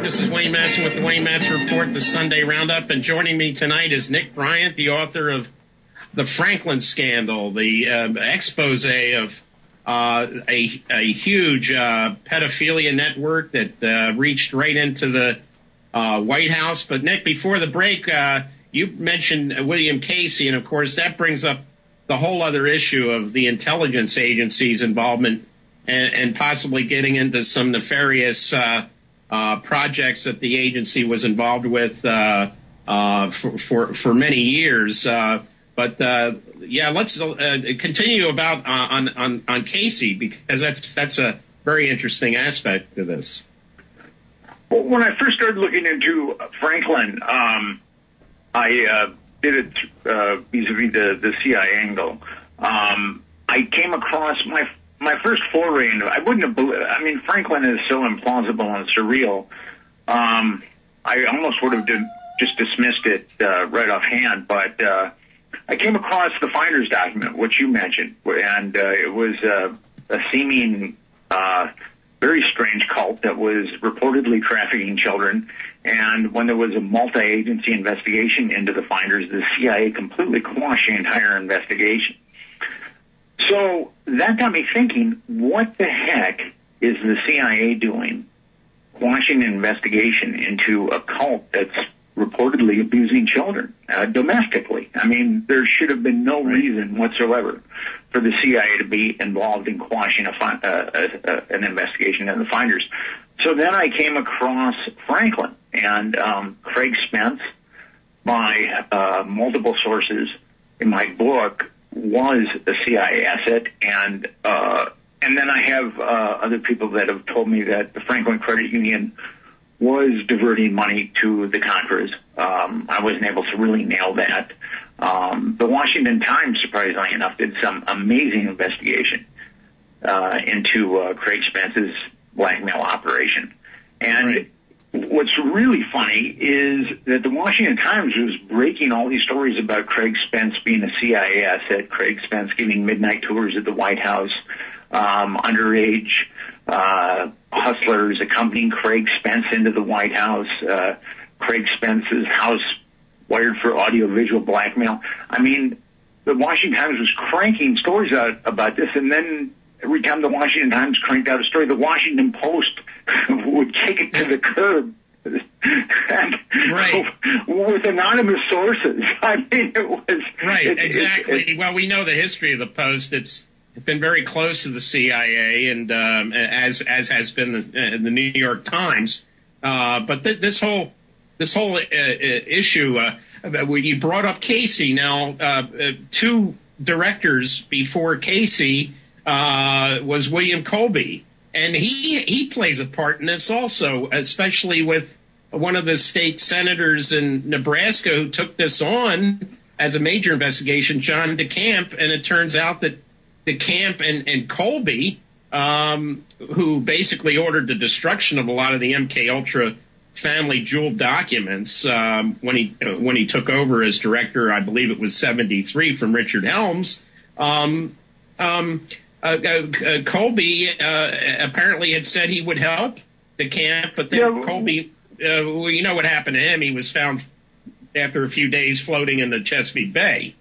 This is Wayne Madsen with the Wayne Madsen Report, the Sunday Roundup, and joining me tonight is Nick Bryant, the author of the Franklin Scandle, the expose of a huge pedophilia network that reached right into the White House. But Nick, before the break, you mentioned William Casey, and of course that brings up the whole other issue of the intelligence agency's involvement and possibly getting into some nefarious projects that the agency was involved with for many years. But let's continue about on Casey, because that's a very interesting aspect to this. Well, when I first started looking into Franklin, I did it vis-a-vis the CIA angle. I came across my first foray into, I wouldn't have believed, I mean, Franklin is so implausible and surreal. I almost would have just dismissed it right offhand, but I came across the Finder's document, which you mentioned, and it was a seeming very strange cult that was reportedly trafficking children. And when there was a multi-agency investigation into the Finders, the CIA completely quashed the entire investigation. So that got me thinking, what the heck is the CIA doing, quashing an investigation into a cult that's reportedly abusing children domestically? I mean, there should have been no reason whatsoever for the CIA to be involved in quashing an investigation into the Finders. So then I came across Franklin, and Craig Spence, by multiple sources in my book, was a CIA asset, and then I have other people that have told me that the Franklin Credit Union was diverting money to the Contras. I wasn't able to really nail that. The Washington Times, surprisingly enough, did some amazing investigation into Craig Spence's blackmail operation. And what's really funny is that the Washington Times was breaking all these stories about Craig Spence being a CIA asset, Craig Spence giving midnight tours at the White House, underage hustlers accompanying Craig Spence into the White House, Craig Spence's house wired for audiovisual blackmail. I mean, the Washington Times was cranking stories out about this, and then every time the Washington Times cranked out a story, the Washington Post would kick it to the curb. And with anonymous sources. I mean, it was... Exactly. Well, we know the history of the Post. It's been very close to the CIA, and as has been the New York Times. But this whole issue, you brought up Casey. Now, two directors before Casey was William Colby, and he plays a part in this also, especially with one of the state senators in Nebraska who took this on as a major investigation, John DeCamp, and it turns out that DeCamp and Colby, who basically ordered the destruction of a lot of the MK Ultra family jewel documents when he took over as director, I believe it was 1973 from Richard Helms. Colby apparently had said he would help DeCamp, but then Colby, well, you know what happened to him. He was found after a few days floating in the Chesapeake Bay.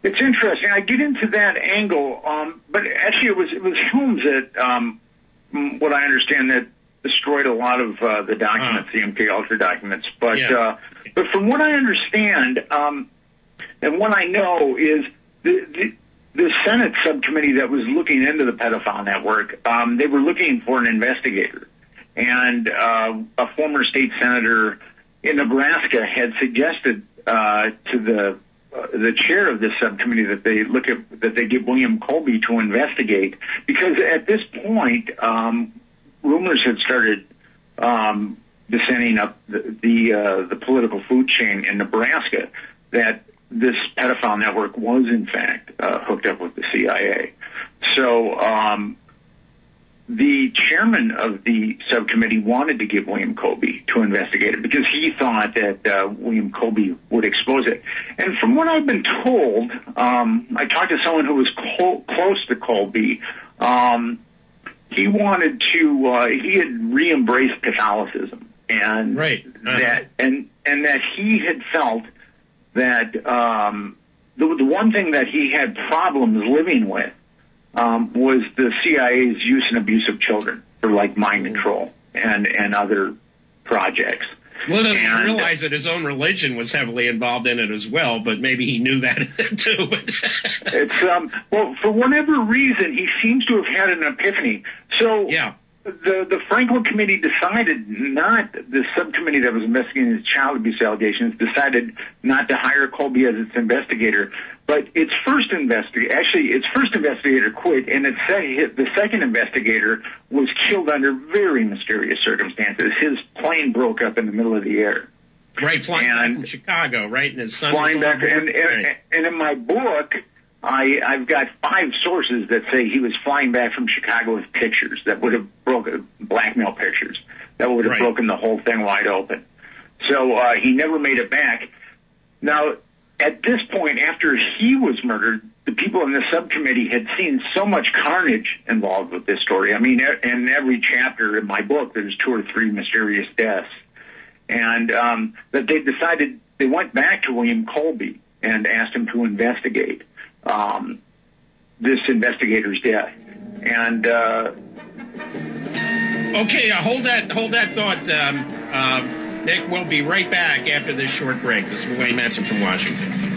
It's interesting. I get into that angle, but actually it was Helms that, what I understand, that destroyed a lot of the documents, the MK Ultra documents. But but from what I understand, and what I know is the Senate subcommittee that was looking into the pedophile network, they were looking for an investigator, and a former state senator in Nebraska had suggested to the chair of this subcommittee that they give William Colby to investigate, because at this point rumors had started descending up the political food chain in Nebraska that this pedophile network was in fact hooked up with the CIA. So the chairman of the subcommittee wanted to give William Colby to investigate it because he thought that William Colby would expose it. And from what I've been told, I talked to someone who was close to Colby. He wanted to, he had re-embraced Catholicism. and right. that he had felt that the one thing that he had problems living with was the CIA's use and abuse of children for like mind control and other projects. Well, he didn't realize that his own religion was heavily involved in it as well, but maybe he knew that too. It's well, for whatever reason, he seems to have had an epiphany. So yeah. The Franklin Committee decided the subcommittee that was investigating his child abuse allegations decided not to hire Colby as its investigator, but its first investigator quit, and the second investigator was killed under very mysterious circumstances. His plane broke up in the middle of the air. Right, flying back from Chicago, right? And his son flying back, and in my book, I've got 5 sources that say he was flying back from Chicago with pictures that would have broken, blackmail pictures, that would have broken the whole thing wide open. So he never made it back. Now, at this point, after he was murdered, the people in the subcommittee had seen so much carnage involved with this story. I mean, in every chapter in my book, there's 2 or 3 mysterious deaths. And that they decided, they went back to William Colby and asked him to investigate this investigator's death. And okay, hold that thought, Nick. We'll be right back after this short break. This is Madsen from Washington.